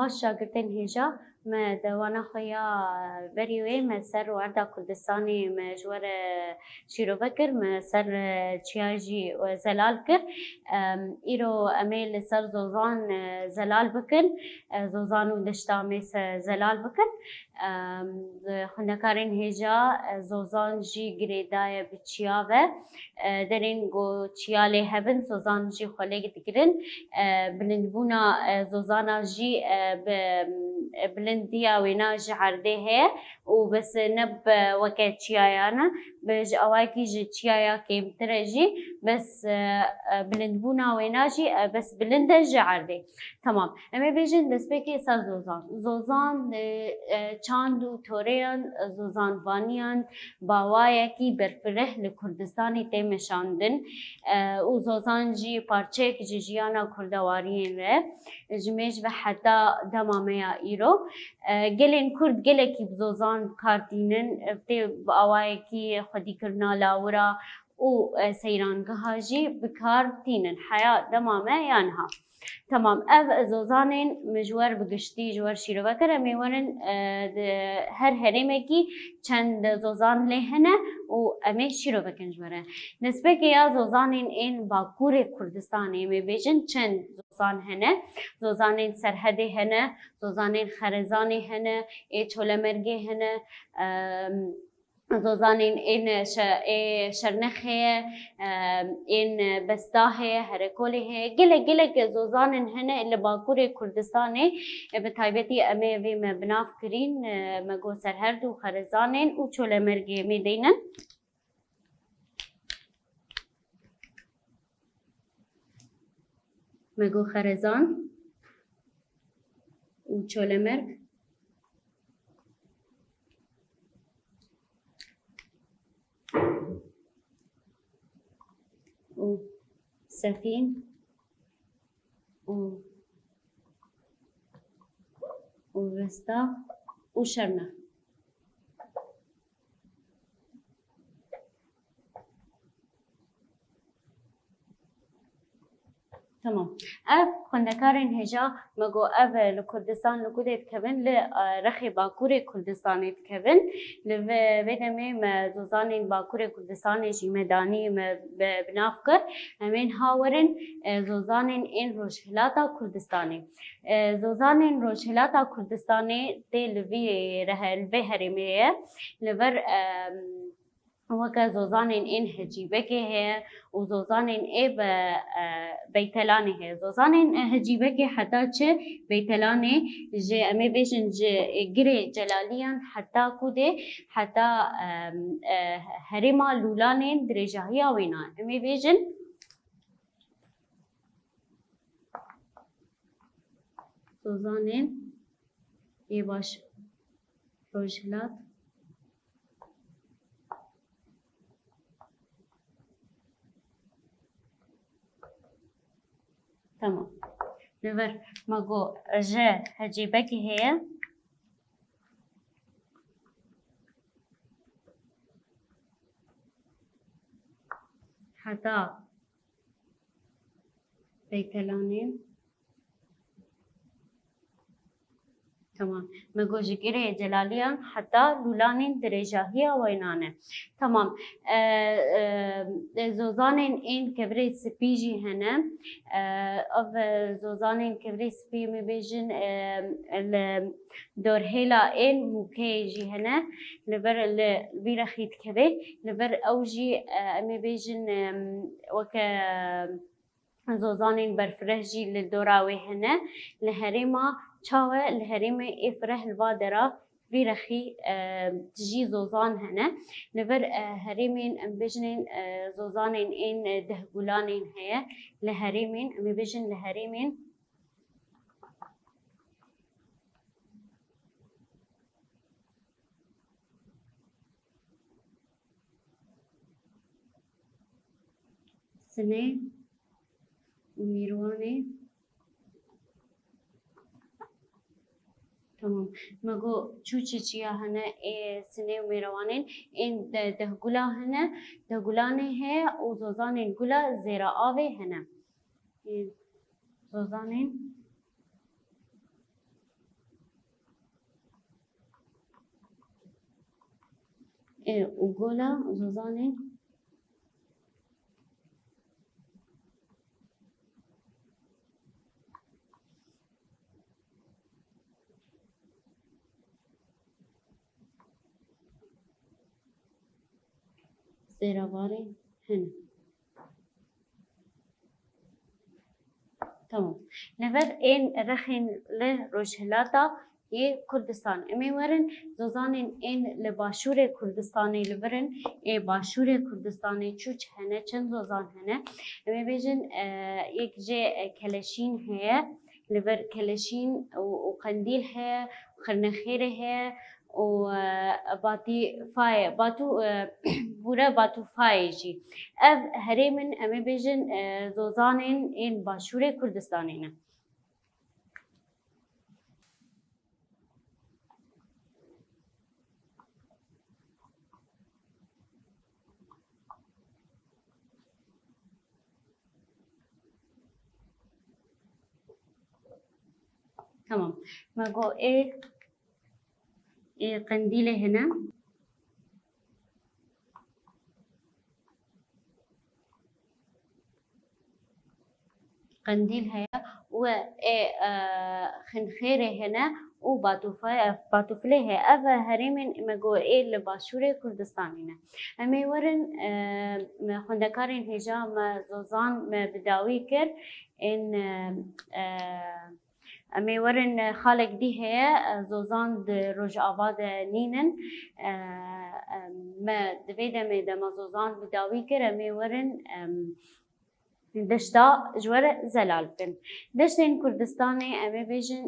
باش شاگردن هجا ما دوانا خویا بریوی ما سر وردا کردستانی ما جوار شیرو بکر ما سر چیاجی و زلال کر ایرو امیل سر زوزان زلال بکن زوزان و دشتامی زلال بکن خندکارین هجا زوزان جی گریدای بچیاوه درین گو چیاله هبن زوزان جی خاله گرن بلندبونا زوزانا جی بلندیا وینا جعرده هي وبس نب وقت چیایانا بج اواکی جی چیایا کم ترجی بس بلندبونا وینا جی بس بلند جعرده تمام اما بیشن دست بکی سر زوزان چاند و توریان زوزان وانیان باوایی کی برفره لکردستانی تیمشاندن و زوزان جی پارچه کی جیانا کردوارین ره جمیج و حتی دمامه ایرو گلین کرد گله کی بزوزان کارتینن تی باوایی کی خودی کرنا لاورا و سیرانگاه جی بکارتینن حیات دمامه یانها تمام اف زوزانین مجوار بگشتی جوار شیرو بکر میوانن هر هرمه کی چند زوزان لهنه و امی شیرو بکن جواره نسبه که یا زوزانین این باکور کردستانی می بیشن چند زوزان هنه زوزانین سرحدی هنه زوزانین خرزانی هنه ای چولمرگی هنه زوزانین این شرنخه این بستاه هرکوله گله که زوزانین هنه اللي باکور کردستانی به تایبتی امی وی مبناف کرین مگو سرهرد و خرزانین و چوله مرگی میدینن مگو خرزان و چوله مرگ و سفين وغستا وشرنا تمام اف خندکارین هجا مگو اف لکردستان لکودت کبن لرخی باکور کردستانیت کبن لودمی مزوزانین باکور کردستانی جی مدانی بناف کر همین هاورن زوزانین این روشهلاتا کردستانی زوزانین روشهلاتا کردستانی تی لوی لوی هرمیه لور وكا زوزانين إن هجيبك هي وزوزانين إيه بيتلاني هي زوزانين هجيبك حتى چه بيتلاني جي أمي بيشن جي جري جلاليان حتى كده حتى هرما لولانين درجاهيا وينا أمي بيشن زوزانين إيه باش روجلات تمام نور مگو جه هجیبکی هی حتی بیتلانین تمام مگو جگیره جلالیان حتی لولانین درجاهی وینانه تمام زوزانین این کبری سپیجی هنه او زوزانین کبری سپی می بیجن دور هلا این موکیجی هنه لبر بیرخیت کبی لبر اوجی می بیجن وک زوزانين برفرهجي للدوراوي هنا لهريما چاوه لهريما افره الوادرة بيرخي تجي زوزان هنا لبر هريمين ام بجنين زوزانين ان دهقولانين هي لهريمين ام بجن لهريمين سنه میروانه تمام مگو چوچی چیا هنه سنه و میروانین این ده گلا هنه ده گلانه هه و زوزانین گلا زیرا آوه هنه زوزانین وقولا زوزاني زيراواري هن تمام نفر این رخین ل روشهلاتا یه کردستان امی ورن زوزانین این لباشور کردستانی لبرن ای باشور کردستانی چوچ هنه چند زوزان هنه امی بیجن یک جه کلشین هه لبر کلشین و قندیل هه خرنخیره هه و باتی فای باتو بورا باتو فایجی اف هریمن امی بیجن زوزانین این باشور کردستانینه تمام ما جو ايه قنديلة هنا قنديل هي و خنخيرة هنا وباتوفلة هي أفا هريمن ما جو ايه لباشورة كردستانينا أمي ورن خندكارين هجا ما زوزان ما بداوي كر إن امی ورن خالق دی هه زوزان د روج آباد نینن ما دویده می دم زوزان بداوی کر امی ورن دشتا جوار زلال بن دشتين كردستاني أمي بيجن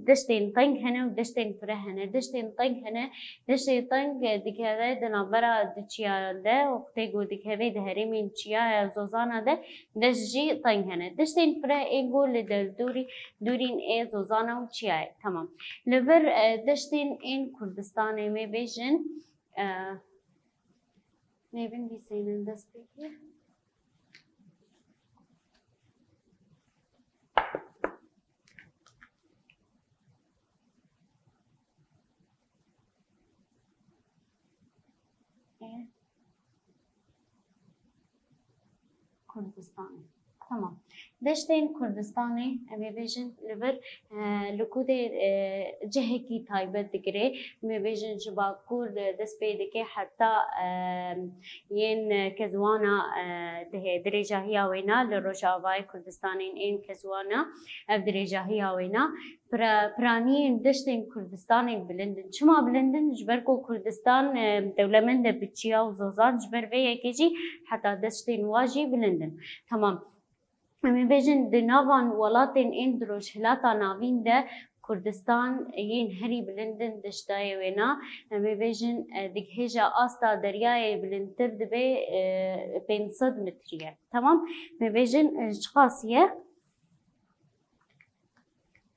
دشتين طنق هنا ودشتين فره هنا دشتين طنق هنا دشتين طنق دكهذا دنابرا دشيا ده وقتيجو دكهذا دهري من شيا زوزانا ده دشجي طنق هنا دشتين فره إيجو لدوري دورين إيه زوزانا وشيا تمام لبر دشتين إن كردستاني أمي بيجن نبين بيسين دست بيجي كردستاني تمام دشتين كردستاني أمي بيجن لبر لكود جهكي تايبت دكري أمي بيجن جبا كورد دس بيدكي حتى ين كزوانا ده درجة هي وينا للرجاوي كردستانين إن كزوانا درجة هي وينا برانين دشتين كردستانين بلندن شما بلندن جبركو كردستان دولة من ده بتشيا وزوزان جبر فيها كيجي حتى دشتين واجي بلندن تمام أمي بيجن دنافان ولاتين إن دروش هلاتا نافين ده كردستان ين هري بلندن دشتاي وينا أمي بيجن ديك هجا أستا درياي بلندر دبي بين صد مترية تمام أمي بيجن جقاسية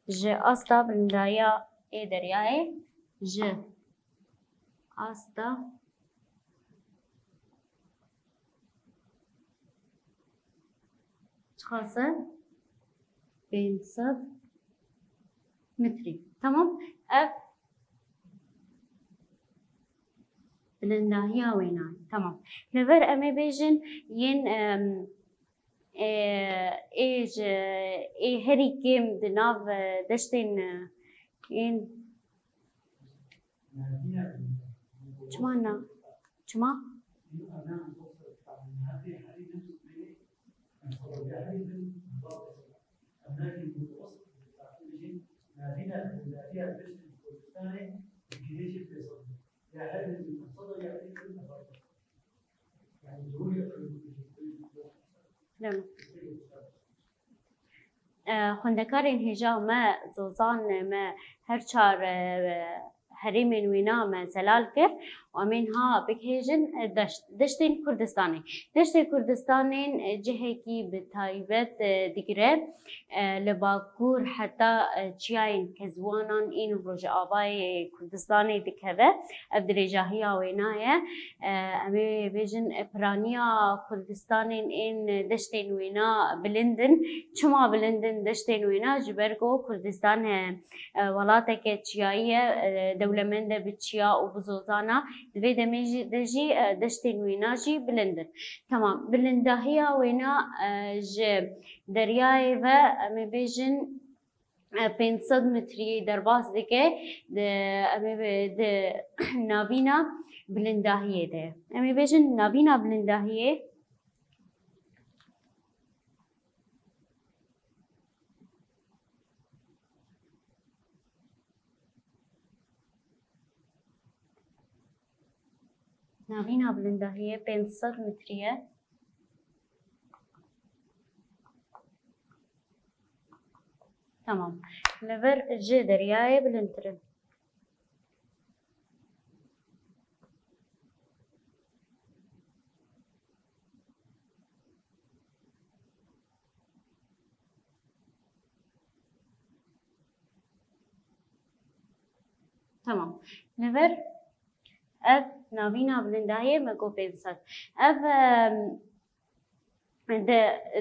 ج أستا بلندايا إيه درياي ج أستا خاصة بين صد متري تمام اف بلنداهيا ويناي تمام لفر امي بيجن ين ايج اي هري كيم دناف دشتين ين جمانا جما خندكارين هجا ما زوزان ما هرشار هريمن وينا ما زلال كر ومنها بكهجن دشتين كردستاني دشتين كردستانين جهكي بتايبت دقرب لباكور حتى تشاين كزوانان إن رجع آباي كردستاني دكهذا أبدرجاهيا وينايا أمي بيجن برانيا كردستانين إن دشتين وينا بلندن شما بلندن دشتين وينا جبركو كردستان ولاتك تشاية دولمند بچیا و بزوزانا دوی دجی دشتین وینا جی بلندن تمام بلندهی وینا ج دریای و امی بیجن 500 متری در باز دیگه امی ده نابینا بلندهیه ده امی بیجن نابینا بلندهیه نابینا بلندهیه 500 متریه تمام لبر جي درياي بلندرن تمام لبر اف نابینا بلندهیه مگو 500 اف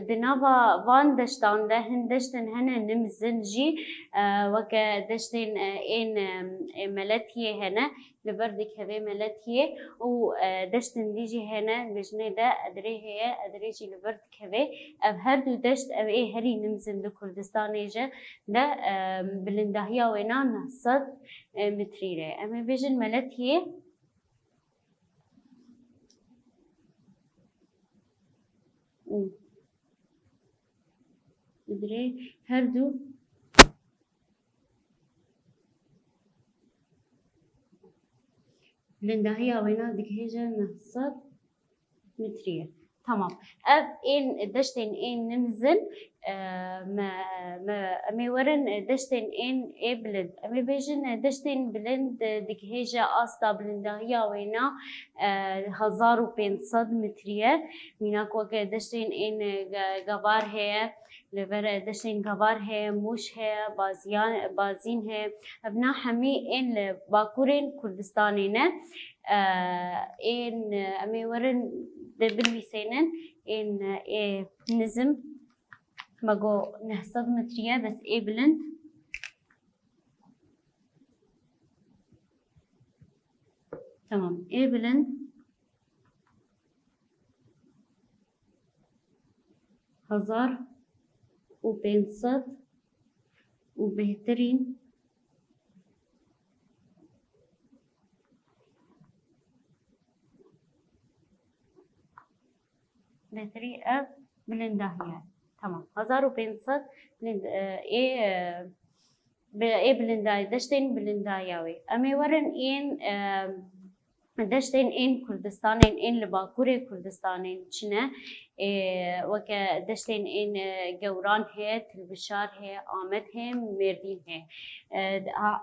د نابا وان دشتان ده هندشتن هنا نمزن جي وكا دشتن ان ملتيه هنا لبردك هذي ملتيه و دشتن ديجي هنا بجني ده ادري هي ادري جي لبردك هذي اف هردو دشت اف ايه هري نمزن دو كردستان ايجا ده بلندهيا وينا نهصد متريره اما بجن ملتيه ادري هردو بلندهيا وينا دكهيجا نهصد مترية تمام اف ان دشتين ان نمزن ما ورن دشتين ان اي بلند امي بيجن دشتين بلند دكهيجا استا بلندهيا وينا 1500 مترية ميناك وكا دشتين ان غبار هي لبر دشتين غبار هي موش هي بازين هي ابنا حمي ان باكورين كردستانينا ان امي ورن بالميسينن ان نزم ماجو نهصد متريا بس ايه بلند تمام ايه بلند 1500 وبهترين بهترين اف بلندهيا تمام 1500 بلند ايه ايه بلنداي دشتين بلنداياوي امي ورن ان دشتين ان كردستانين ان لباكوري كردستانين چنه وكا دشتين ان جوران هي تلبشار هي آمد هي مردين هي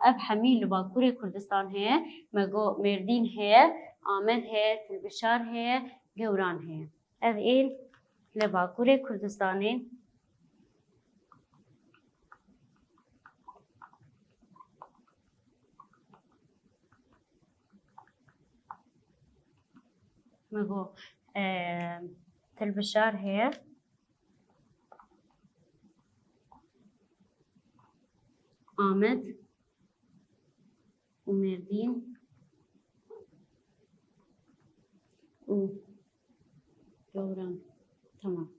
اب حميل لباكوري كردستان هي مگو مردين هي آمد هي تلبشار هي جوران هي اب این لباکوره کردستانی مگو تلبشار هي آمد ومردين و جوران تمام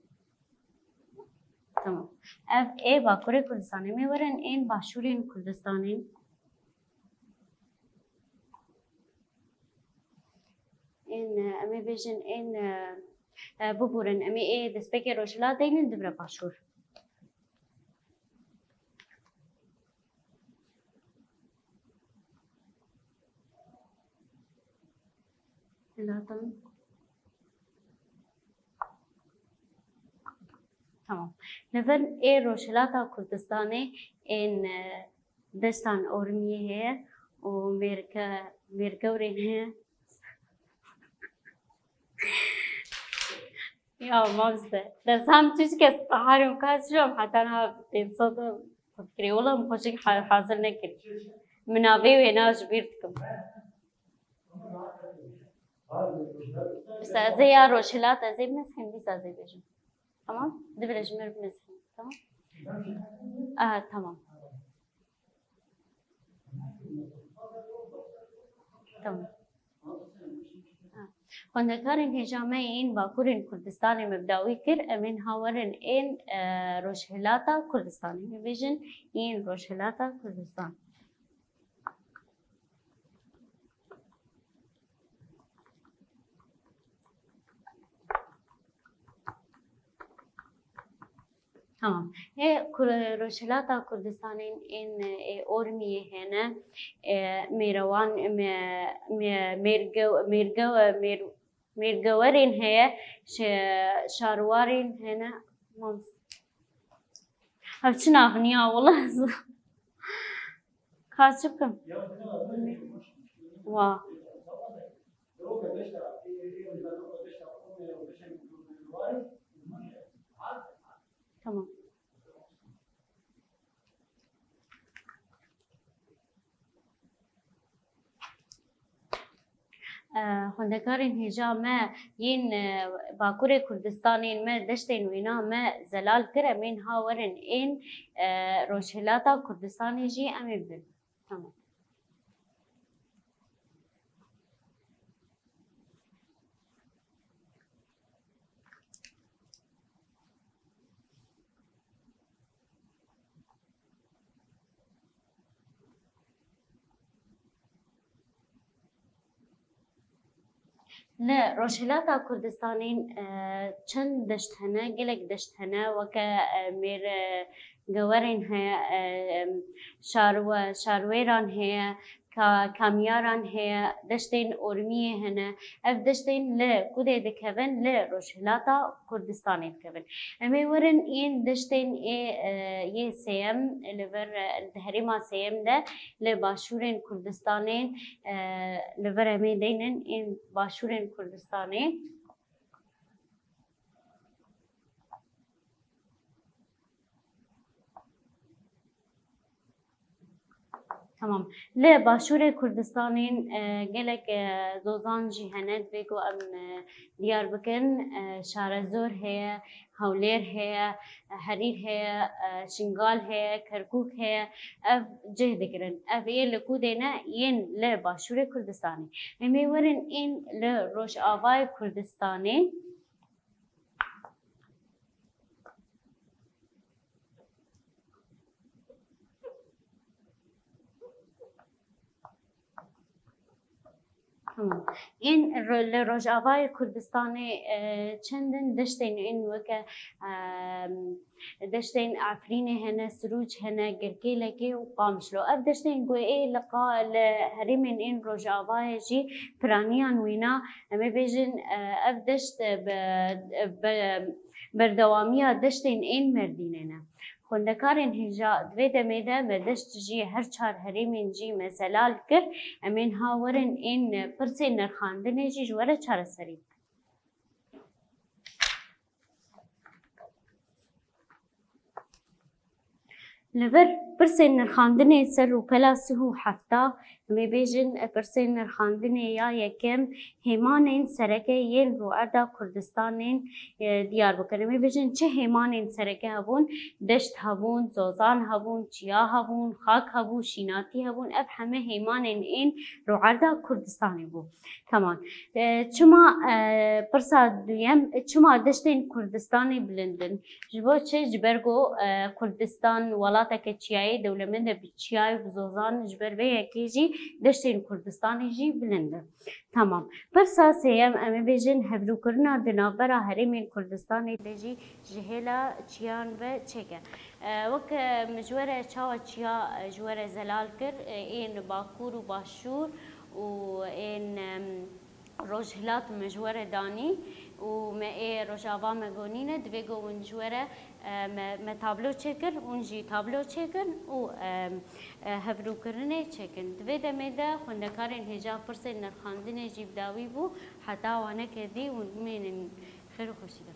تمام اف اي باكوري كردستاني مي ورن ان باشورين كردستاني ان امي بيجن ان ببورن امي اي دسبيكي روشلا دينن دبر باشور لا تمام لفن اي روشلاتا كردستاني ان دستان اورمي هي وميركا ورين هي يا مامسته بس هم تيجي كاستحاري وكاسرهم حتى انا بتصدق فكري والله مخشيك حاضر نكري منابي وهنا جبيرتكم بس زي روشلاتا زي بنسخن بس زي بيجي تمام دبل اجمر بنسخن تمام تمام تمام. خوندکارên hêjameyên Bakurên Kurdistanê mebdawî kir em ên hawerin ên Rojhilata Kurdistanê bêjin yên Rojhilata Kurdistan. Tamam. Rojhilata Kurdistanên ên Ormiyê hene mêrewan mêrgewerên heye şarwarên hene hev çi navin ya wala kaçı bikim wa tamam. خوندکارên hêja me yên Bakurê Kurdistanên me deştên wêna me zelal kir em ên hawerin ên Rojhilata Kurdistanê jî em ê bibin. Tamam. لا Rojhilata Kurdistanên çend deşt hene gelek deşt hene weke mêrgewerên heye şarwêran heye kamyaran heye deştên Ormiyê hene ev deştên li Kudê dikevin li Rojhilata Kurdistanê dikevin. Em ê werin yên deştên yê sêyem li vir herêma sêyem de li başûrên Kurdistanê li vir em ê deynin yên başûrên Kurdistanê. Tamam. Li başûrê Kurdistanên gelek zozan jî hene divê ku em diyar bikin Şarezor heye, Hewlêr heye, Herîr heye, Şingal heye, Kerkûk heye ev cih dikirin. Ev ê li Kudê ne yên li başûrê Kurdistanê. Em ê werin yên li Rojavayê Kurdistanê این Rojavayê Kurdistanê çendin deştên ên weke deştên Efrînê hene, Sirûc hene, Girkêlekê û Qamişlo. Ev deştên ku ê li herêmên ên Rojavayê jî piraniyan wîna em ê bêjin ev deşt berdewamiya deştên ên Mêrdînê ne. Xwendekarên hêja divê demê de me deşt jî her çar herêmên jî me zelal kir em ên hawerin ên pirsên nirxandinê jî ji were çareserî bikin. Li vir pirsên nirxandinê ser û pela sih û hefta em ê bêjin pirsên nirxandinê ya yekem hêmanên sereke yên Rûerda Kurdistanên diyar bikin. Em ê bêjin çi hêmanên sereke hebûn? Deşt hebûn, zozan hebûn, çiya hebûn, xak hebû, şînatî hebûn. Ev heme hêmanên ên Rûerda Kurdistanê bû. Tamam. Çima pirsa duyem çima deştên Kurdistanê bilindin? Ji bo çi ji ber ku Kurdistan welateke çiyayê dewlemend e bi çiyayê bi zozan ji ber vê yekê jî deştên Kurdistanê jî bilind in. Tamam. Pirsa sêyem em ê bêjin hevlûkirina di navbera herêmên Kurdistanê de jî ji hêla çiyan ve çêke. Wek min ji were çawa çiya ji were zelal kir ên Bakur û Başûr û ên Rojhilat min ji were danî û me ê Rojava me gonîne divê ku hûn ji were me tablo çêkir hûn jî tablo çêkin û hevlûkirinê çêkin. Divê demê de xwendekarên hêja pirsên nirxandinê jî bi dawî bû heta wan nekedî hûn bimênin xêr û xweşî de.